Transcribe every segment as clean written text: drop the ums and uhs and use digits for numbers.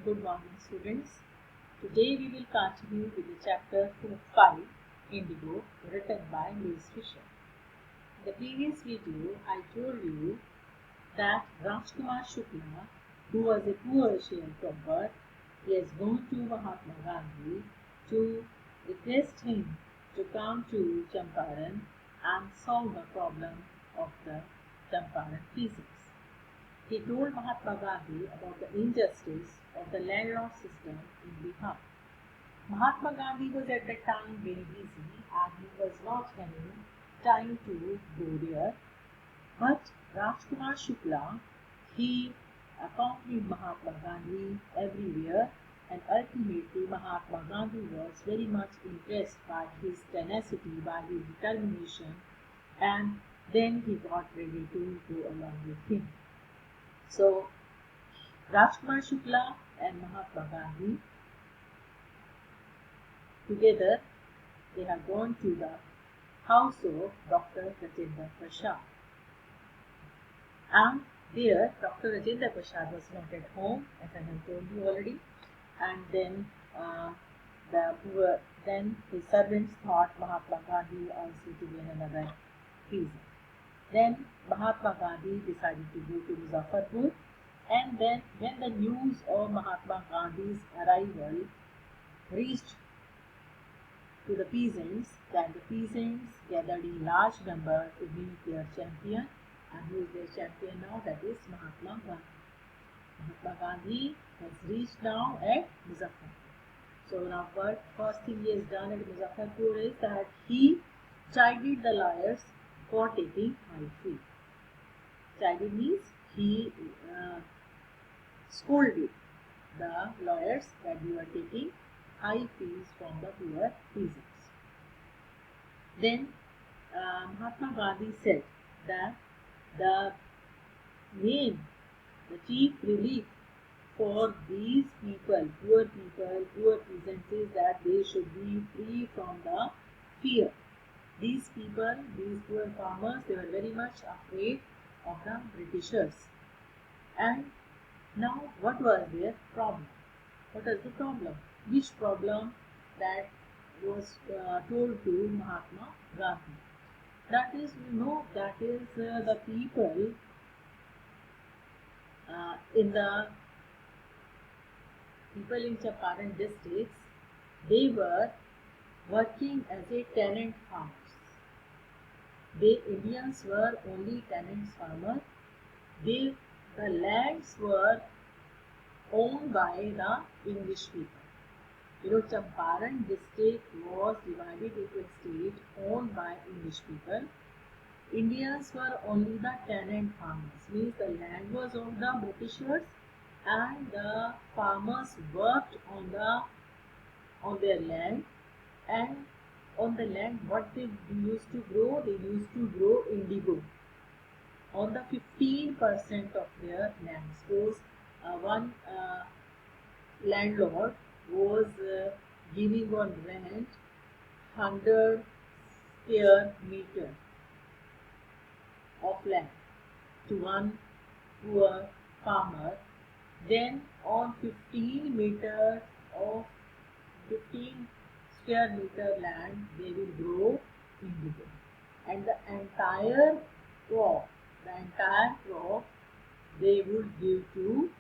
Good morning, students. Today we will continue with the chapter 5, Indigo, written by Louis Fisher. In the previous video, I told you that Rajkumar Shukla, who was a poor Asian from birth, he has gone to Mahatma Gandhi to request him to come to Champaran and solve the problem of the Champaran peasants. He told Mahatma Gandhi about the injustice of the landlord system in Bihar. Mahatma Gandhi was at that time very busy and he was not having time to go there. But Rajkumar Shukla, he accompanied Mahatma Gandhi everywhere, and ultimately Mahatma Gandhi was very much impressed by his tenacity, by his determination, and then he got ready to go along with him. So Rajkumar Shukla and Mahatma Gandhi together, they have gone to the house of Dr. Rajendra Prasad. And there Dr. Rajendra Prasad was not at home, as I have told you already. And then then his servants thought Mahatma Gandhi was sitting in another prison. Then Mahatma Gandhi decided to go to Muzaffarpur. And then when the news of Mahatma Gandhi's arrival reached to the peasants, then the peasants gathered in large number to meet their champion. And who is their champion now? That is Mahatma Gandhi. Mahatma Gandhi has reached now at Muzaffarpur. So now what first thing he has done at Muzaffarpur is that he chided the lawyers for taking high fee. Chided means he scolded the lawyers that you are taking high fees from the poor peasants. Then Mahatma Gandhi said that the chief relief for these people, poor peasants, is that they should be free from the fear. These people, these poor farmers, they were very much afraid of the Britishers. And now what was their problem? What is the problem? Which problem that was told to Mahatma Gandhi? That is, the people in Champaran districts, they were working as a tenant farmers. Indians were only tenants farmers. The lands were owned by the English people. Champaran district was divided into a state owned by English people. Indians were only the tenant farmers, means the land was of the Britishers and the farmers worked on their land. And on the land, what they used to grow? They used to grow indigo on the 15% of their land. Suppose one landlord was giving on rent 100 square meter of land to one poor farmer. Then on 15 square meter land, they will grow indigo, and the entire crop they would give to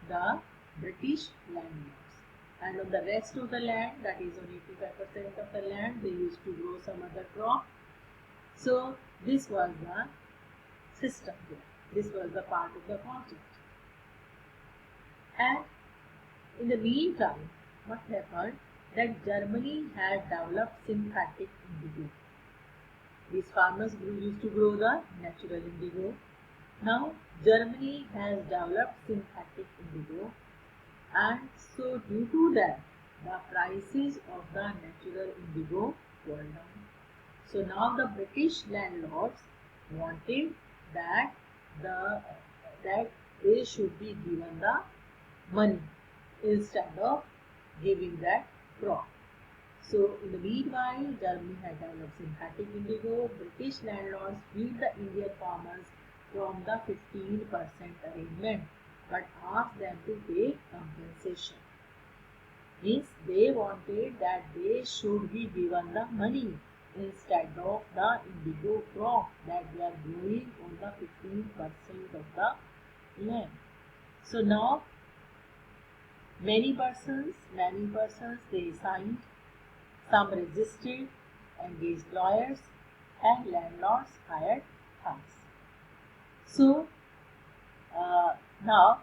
the British landlords. And on the rest of the land, that is on 85% of the land, they used to grow some other crop. So this was the system there. This was the part of the contract. And in the meantime, what happened? That Germany had developed synthetic indigo. These farmers used to grow the natural indigo. Now Germany has developed synthetic indigo, and so due to that, the prices of the natural indigo were down. So now the British landlords wanted that they should be given the money instead of giving that crop. So in the meanwhile, Germany had developed synthetic indigo. British landlords freed the Indian farmers from the 15% arrangement, but asked them to pay compensation. Means they wanted that they should be given the money instead of the indigo crop that they are growing on the 15% of the land. So now many persons they signed, some resisted, engaged lawyers, and landlords hired thugs. So now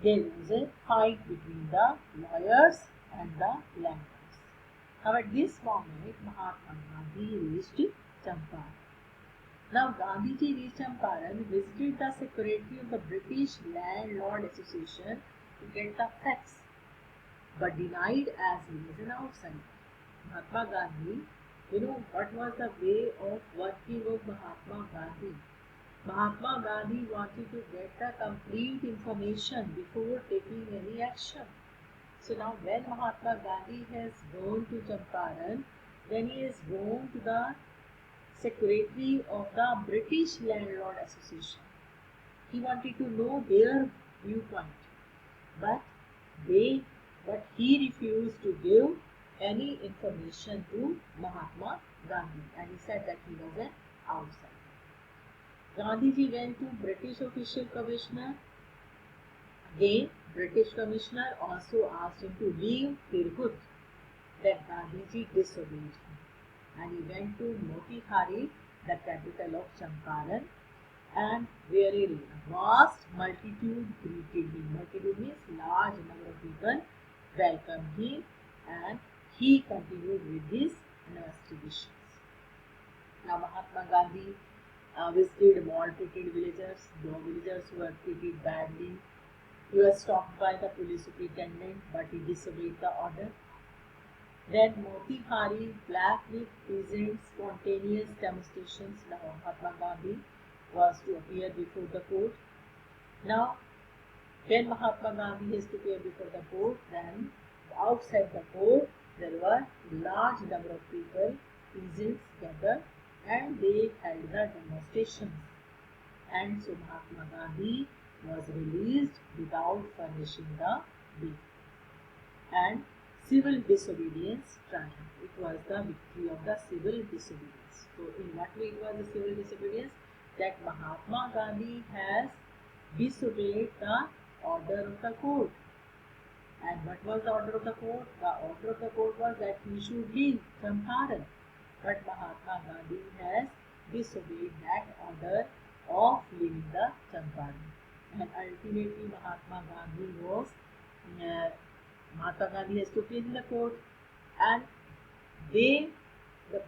there was a fight between the lawyers and the landlords. Now at this moment Mahatma Gandhi reached Champaran. Now Gandhiji reached Champaran, visited the secretary of the British Landlord Association to get the facts, but denied as he was an outsider. Mahatma Gandhi, what was the way of working of Mahatma Gandhi? Mahatma Gandhi wanted to get the complete information before taking any action. So now when Mahatma Gandhi has gone to Champaran, then he has gone to the secretary of the British Landlord Association. He wanted to know their viewpoint, but he refused to give any information to Mahatma Gandhi, and he said that he was an outsider. Gandhiji went to British official commissioner. Again, British commissioner also asked him to leave Tirhut. Then Gandhiji disobeyed him, and he went to Motihari, the capital of Champaran, and where a vast multitude greeted him. Multitude means large number of people welcomed him, and he continued with his investigations. Now Mahatma Gandhi visited maltreated villagers, the villagers who were treated badly. He was stopped by the police superintendent, but he disobeyed the order. Then Motihari, black with peasants, spontaneous demonstrations. Now Mahatma Gandhi was to appear before the court. Now, when Mahatma Gandhi has to appear before the court, then outside the court there were large number of people, peasants gathered, and they held the demonstrations. And so Mahatma Gandhi was released without furnishing the bail. And civil disobedience triumphed. It was the victory of the civil disobedience. So in what way it was the civil disobedience? That Mahatma Gandhi has disobeyed the order of the court. And what was the order of the court? The order of the court was that he should leave Champaran. But Mahatma Gandhi has disobeyed that order of leaving the Champaran. And ultimately Mahatma Gandhi has to appear in the court, and the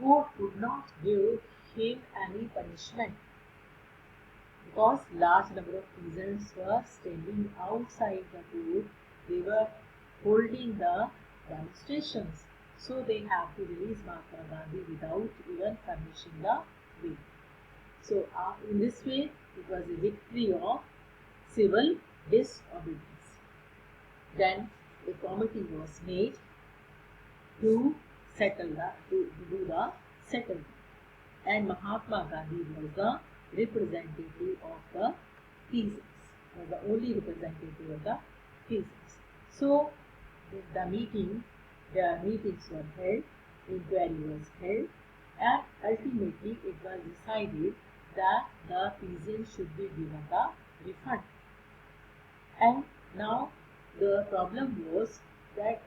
court could not give him any punishment because large number of peasants were standing outside the court. They were holding the demonstrations, so they have to release Mahatma Gandhi without even furnishing the bail. So in this way, it was a victory of civil disobedience. Then a committee was made to do the settlement, and Mahatma Gandhi was the representative of the peasants, was the only representative of the peasants. So the meetings were held, inquiry was held, and ultimately it was decided that the peasants should be given the refund. And now the problem was that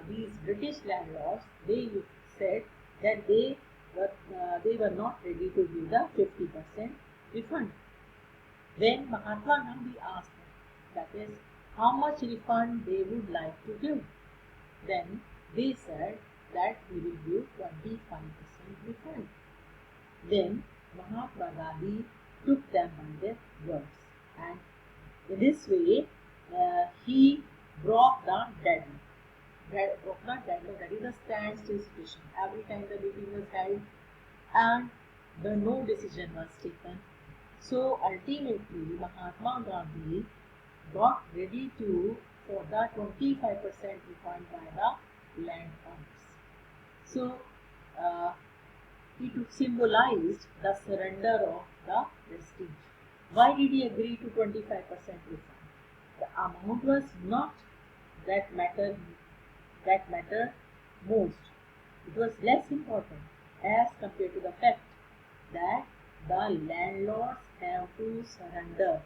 these British landlords, they said that they were not ready to give the 50% refund. Then Mahatma Gandhi asked them, that is, how much refund they would like to give. Then they said that we will give 25% refund. Then Mahatma Gandhi took them by their words, and in this way he broke the deadlock. That is the standstill situation. Every time the meeting was held and no decision was taken. So ultimately Mahatma Gandhi got ready for the 25% refund by the landowners. So it symbolized the surrender of the prestige. Why did he agree to 25% refund? The amount was not that matter that mattered most. It was less important as compared to the fact that the landlords have to surrender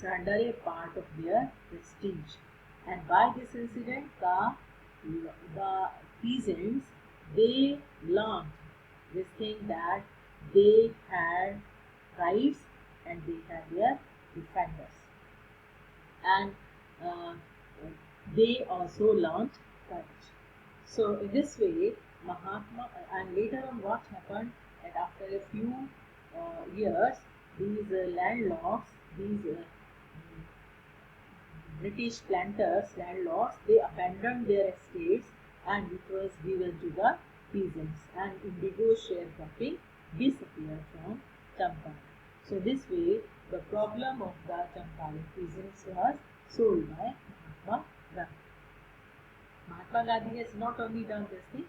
a part of their prestige. And by this incident, the peasants, they learned this thing that they had rights and they had their defenders, and uh, they also learned courage. So in this way, Mahatma, and later on what happened, that after a few years, these landlords, these British planters, landlords, they abandoned their estates and it was given to the peasants, and indigo sharecropping disappeared from Champaran. So this way, the problem of the Champaran peasants was solved by Mahatma Gandhi. Mahatma Gandhi has not only done this thing,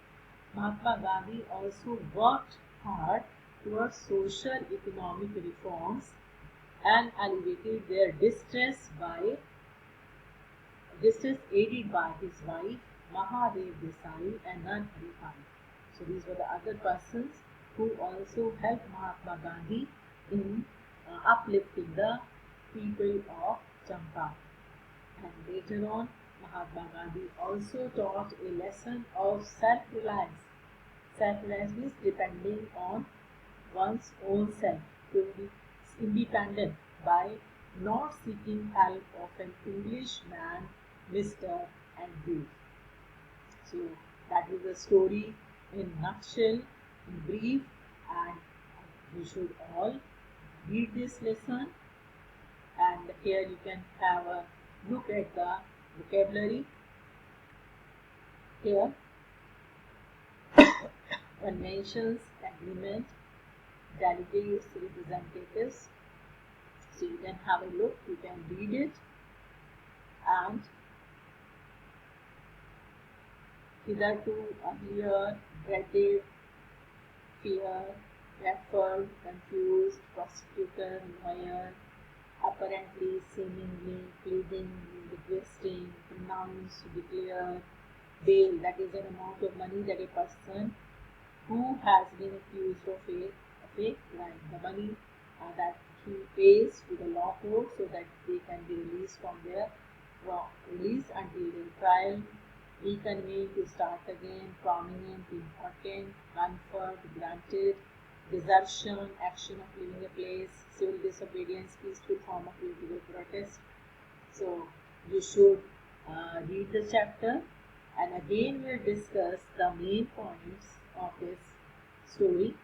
Mahatma Gandhi also worked hard towards social economic reforms and alleviated their distress aided by his wife Mahadev Desai and Narhari Pai. So these were the other persons who also helped Mahatma Gandhi in uplifting the people of Champaran. And later on, Mahatma Gandhi also taught a lesson of self-reliance. Self-reliance means depending on one's own self, to be independent by not seeking help of an English man, Mr. and Duke. So that is the story in nutshell, in brief, and you should all read this lesson. And here you can have a look at the vocabulary. Here, conventions, agreement, delegates, representatives. So you can have a look, you can read it, and hitherto, earlier, dreaded, fear, referred, confused, prosecutor, lawyer, apparently, seemingly, pleading, requesting, pronounce, declare, bail, that is an amount of money that a person who has been accused of a crime, the money that he pays to the law court so that they can be released from their release until their trial, reconvene to start again, prominent, important, conferred, granted, desertion, action of leaving a place, civil disobedience, peaceful form of political protest. So you should read the chapter, and again we'll discuss the main points of this story.